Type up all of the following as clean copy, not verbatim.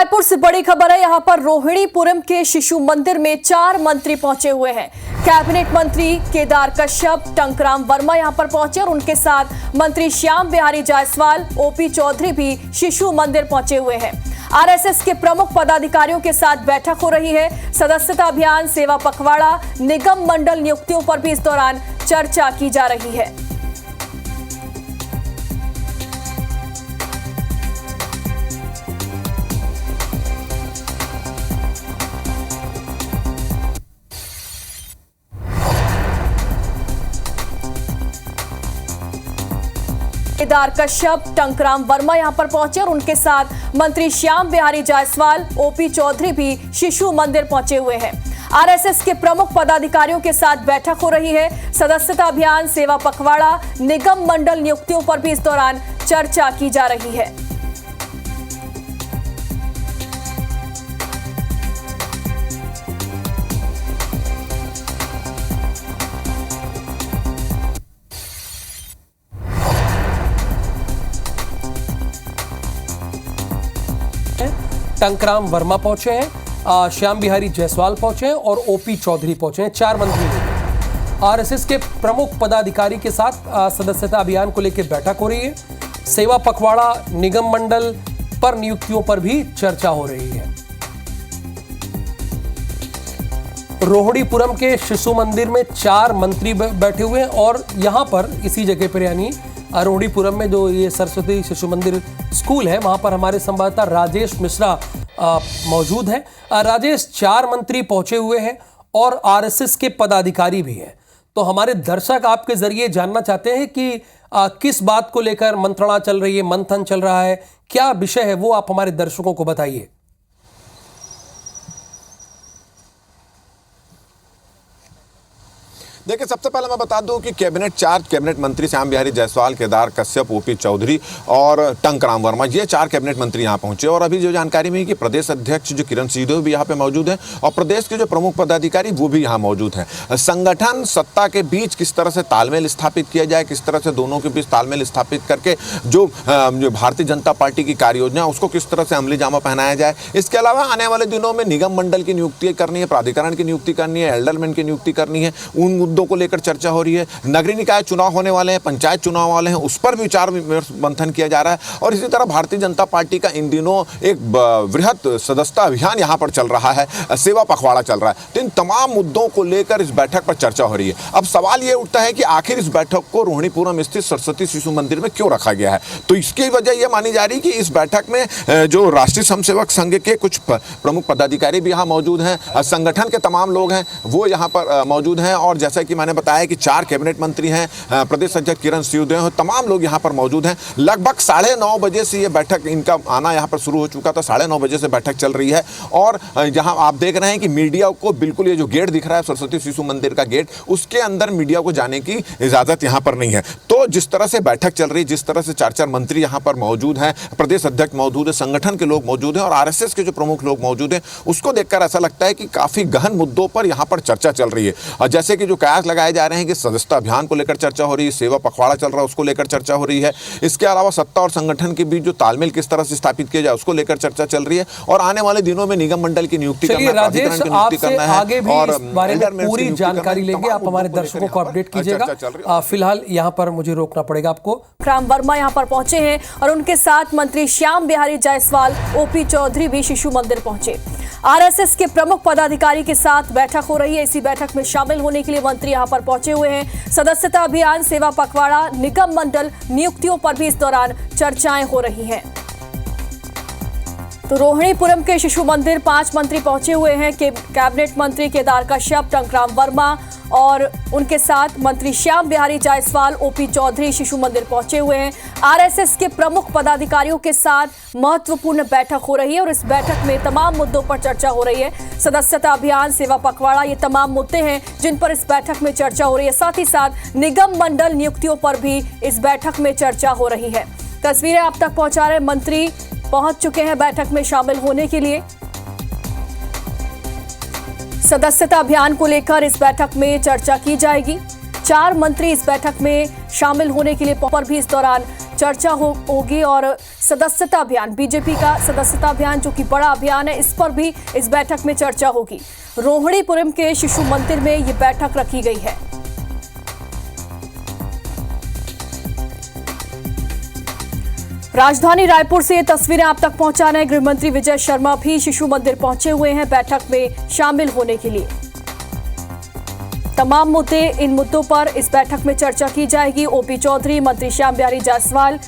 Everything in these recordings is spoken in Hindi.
रायपुर से बड़ी खबर है। यहां पर रोहिणीपुरम के शिशु मंदिर में 4 मंत्री पहुंचे हुए हैं। कैबिनेट मंत्री केदार कश्यप, टंकराम वर्मा यहां पर पहुंचे और उनके साथ मंत्री श्याम बिहारी जायसवाल, ओपी चौधरी भी शिशु मंदिर पहुंचे हुए हैं। आरएसएस के प्रमुख पदाधिकारियों के साथ बैठक हो रही है। सदस्यता अभियान, सेवा पखवाड़ा, निगम मंडल नियुक्तियों पर भी इस दौरान चर्चा की जा रही है। केदार कश्यप, टंकराम वर्मा यहां पर पहुंचे और उनके साथ मंत्री श्याम बिहारी जायसवाल, ओपी चौधरी भी शिशु मंदिर पहुंचे हुए हैं। आरएसएस के प्रमुख पदाधिकारियों के साथ बैठक हो रही है। सदस्यता अभियान, सेवा पखवाड़ा, निगम मंडल नियुक्तियों पर भी इस दौरान चर्चा की जा रही है। टंकराम वर्मा पहुंचे हैं, श्याम बिहारी जायसवाल पहुंचे हैं और ओपी चौधरी पहुंचे हैं। 4 मंत्री हैं। आरएसएस के प्रमुख पदाधिकारी के साथ सदस्यता अभियान को लेकर बैठक हो रही है। सेवा पखवाड़ा, निगम मंडल पर नियुक्तियों पर भी चर्चा हो रही है। रोहिणीपुरम के शिशु मंदिर में 4 मंत्री बैठे हुए हैं और यहां पर इसी जगह पर यानी रोहिणीपुरम में जो ये सरस्वती शिशु मंदिर स्कूल है वहां पर हमारे संवाददाता राजेश मिश्रा मौजूद हैं। राजेश, 4 मंत्री पहुंचे हुए हैं और आरएसएस के पदाधिकारी भी हैं, तो हमारे दर्शक आपके जरिए जानना चाहते हैं कि किस बात को लेकर मंत्रणा चल रही है, मंथन चल रहा है, क्या विषय है, वो आप हमारे दर्शकों को बताइए। देखिए, सबसे पहले मैं बता दूं कि 4 कैबिनेट मंत्री श्याम बिहारी जायसवाल, केदार कश्यप, ओपी चौधरी और टंकराम वर्मा, ये 4 कैबिनेट मंत्री यहां पहुंचे। और अभी जो जानकारी मिली कि प्रदेश अध्यक्ष जो किरण सिंहदेव भी यहां पे मौजूद हैं और प्रदेश के जो प्रमुख पदाधिकारी वो भी यहां मौजूद हैं। संगठन सत्ता के बीच किस तरह से तालमेल स्थापित किया जाए, किस तरह से दोनों के बीच तालमेल स्थापित करके जो भारतीय जनता पार्टी की कार्य योजना उसको किस तरह से अमली जामा पहनाया जाए। इसके अलावा आने वाले दिनों में निगम मंडल की नियुक्ति करनी है, प्राधिकरण की नियुक्ति करनी है, एल्डरमैन की नियुक्ति करनी है, उन मुद्दों को लेकर चर्चा हो रही है। नगरीय निकाय चुनाव होने वाले हैं, पंचायत चुनाव वाले हैं, उस पर भी विचार मंथन किया जा रहा है। और इसी तरह भारतीय जनता पार्टी का इन दिनों एक वृहत सदस्यता अभियान यहां पर चल रहा है, सेवा पखवाड़ा चल रहा है। तो इन तमाम मुद्दों को लेकर इस बैठक पर चर्चा हो रही है। अब सवाल यह उठता है कि आखिर इस बैठक को रोहिणीपुरम स्थित सरस्वती शिशु मंदिर में क्यों रखा गया है। तो इसकी वजह यह मानी जा रही है कि इस बैठक में जो राष्ट्रीय स्वयंसेवक संघ के कुछ प्रमुख पदाधिकारी भी यहां मौजूद हैं, संगठन के तमाम लोग हैं वो यहां पर मौजूद हैं। और जैसा कि मैंने बताया कि 4 कैबिनेट मंत्री हैं, प्रदेश अध्यक्ष किरण सिंहदेव, तमाम लोग यहां पर मौजूद हैं। लगभग 9:30 बजे से ये बैठक, इनका आना यहां पर शुरू हो चुका था। 9:30 बजे से बैठक चल रही है और जहां आप देख रहे हैं कि मीडिया को बिल्कुल ये जो गेट दिख रहा है सरस्वती शिशु मंदिर का गेट, उसके अंदर मीडिया को जाने की इजाजत यहां पर नहीं है। तो जिस तरह से बैठक चल रही है, जिस तरह से 4 मंत्री यहां पर मौजूद हैं, प्रदेश अध्यक्ष मौजूद है, संगठन के लोग मौजूद हैं और आरएसएस के जो प्रमुख लोग मौजूद हैं, उसको देखकर ऐसा लगता है कि काफी गहन मुद्दों पर यहां पर चर्चा चल रही है। और जैसे कि जो कयास लगाए जा रहे हैं कि सदस्यता अभियान को लेकर चर्चा हो रही है, सेवा पखवाड़ा चल रहा है उसको लेकर चर्चा हो रही है। इसके अलावा सत्ता और संगठन के बीच जो तालमेल किस तरह से स्थापित किया जाए उसको लेकर चर्चा चल रही है। और आने वाले दिनों में निगम मंडल की नियुक्ति करना है, प्राधिकरण की नियुक्ति करना है आगे भी और इस बारे में पूरी जानकारी लेंगे। आप हमारे दर्शकों को अपडेट कीजिएगा। फिलहाल यहाँ पर मुझे रोकना पड़ेगा आपको। टंकराम वर्मा यहाँ पर पहुंचे हैं और उनके साथ मंत्री श्याम बिहारी जायसवाल, ओपी चौधरी भी शिशु मंदिर पहुंचे। आरएसएस के प्रमुख पदाधिकारी के साथ बैठक हो रही है। इसी बैठक में शामिल होने के लिए मंत्री यहां पर पहुंचे हुए हैं। सदस्यता अभियान, सेवा पखवाड़ा, निगम मंडल नियुक्तियों पर भी इस दौरान चर्चाएं हो रही हैं। तो रोहिणीपुरम के शिशु मंदिर 5 मंत्री पहुंचे हुए हैं। कैबिनेट मंत्री केदार कश्यप, टंकराम वर्मा और उनके साथ मंत्री श्याम बिहारी जायसवाल, ओपी चौधरी शिशु मंदिर पहुंचे हुए हैं। आरएसएस के प्रमुख पदाधिकारियों के साथ महत्वपूर्ण बैठक हो रही है और इस बैठक में तमाम मुद्दों पर चर्चा हो रही है। सदस्यता अभियान, सेवा पखवाड़ा, ये तमाम मुद्दे हैं जिन पर इस बैठक में चर्चा हो रही है। साथ ही साथ निगम मंडल नियुक्तियों पर भी इस बैठक में चर्चा हो रही है। तस्वीरें आप तक पहुंचा रहे मंत्री पहुंच चुके हैं बैठक में शामिल होने के लिए। सदस्यता अभियान को लेकर इस बैठक में चर्चा की जाएगी। 4 मंत्री इस बैठक में शामिल होने के लिए पर भी इस दौरान चर्चा होगी और सदस्यता अभियान, बीजेपी का सदस्यता अभियान जो कि बड़ा अभियान है, इस पर भी इस बैठक में चर्चा होगी। रोहिणीपुरम के शिशु मंदिर में ये बैठक रखी गई है। राजधानी रायपुर से ये तस्वीरें आप तक पहुंचा रहे हैं गृह मंत्री विजय शर्मा भी शिशु मंदिर पहुंचे हुए हैं बैठक में शामिल होने के लिए। तमाम मुद्दे, इन मुद्दों पर इस बैठक में चर्चा की जाएगी। ओपी चौधरी, मंत्री श्याम बिहारी जायसवाल,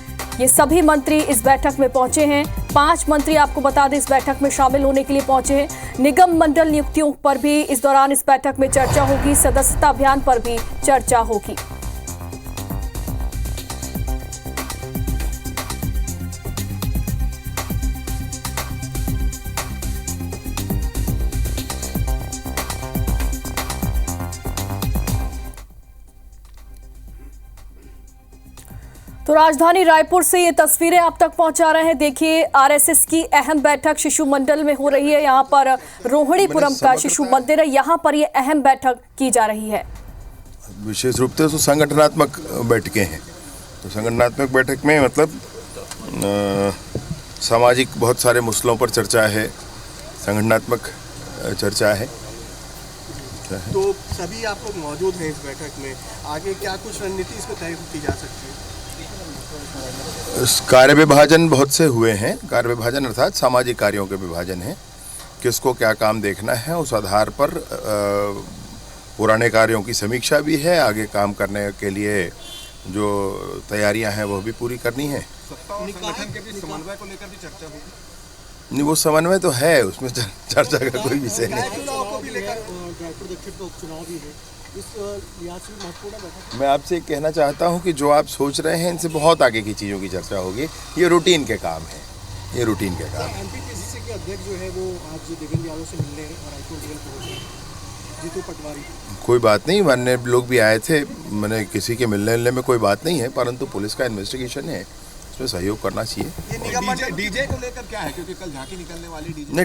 ये सभी मंत्री इस बैठक में पहुंचे हैं। 5 मंत्री आपको बता दें इस बैठक में शामिल होने के लिए पहुंचे हैं। निगम मंडल नियुक्तियों पर भी इस दौरान इस बैठक में चर्चा होगी। सदस्यता अभियान पर भी चर्चा होगी। तो राजधानी रायपुर से ये तस्वीरें आप तक पहुंचा रहे हैं। देखिए, आरएसएस की अहम बैठक शिशु मंडल में हो रही है। यहाँ पर रोहिणीपुरम का शिशु मंदिर है, यहाँ पर ये अहम बैठक की जा रही है। विशेष रूप से तो संगठनात्मक बैठकें हैं। तो संगठनात्मक बैठक में मतलब सामाजिक बहुत सारे मसलों पर चर्चा है, संगठनात्मक चर्चा है। तो सभी आप लोग मौजूद हैं इस बैठक में, आगे क्या कुछ रणनीति इसमें तय की जा सकती है? कार्य विभाजन बहुत से हुए हैं। कार्य विभाजन अर्थात सामाजिक कार्यों के विभाजन है, किसको क्या काम देखना है, उस आधार पर पुराने कार्यों की समीक्षा भी है। आगे काम करने के लिए जो तैयारियां हैं वो भी पूरी करनी है। संगठन के बीच समन्वय को लेकर भी चर्चा होगी? नहीं, वो समन्वय तो है, उसमें चर्चा का कोई विषय नहीं। चुनाव को भी लेकर रायपुर दक्षिण का उपचुनाव भी है, इस लिहाज से महत्वपूर्ण बैठक। मैं आपसे कहना चाहता हूं कि जो आप सोच रहे हैं इनसे बहुत आगे की चीज़ों की चर्चा होगी। ये रूटीन के काम है, ये रूटीन के काम है। एमपीपीसीसी के अध्यक्ष जो है वो आज देवेंद्र यादव से मिलने रायपुर जेल पहुंचे, जीतू पटवारी। कोई बात नहीं, अन्य लोग भी आए थे, मैंने किसी के मिलने में कोई बात नहीं है, परंतु पुलिस का इन्वेस्टिगेशन है, उसमें सहयोग करना चाहिए। ये निगम मंडल डीजे को लेकर क्या है, क्योंकि कल झांकी निकलने वाली डीजे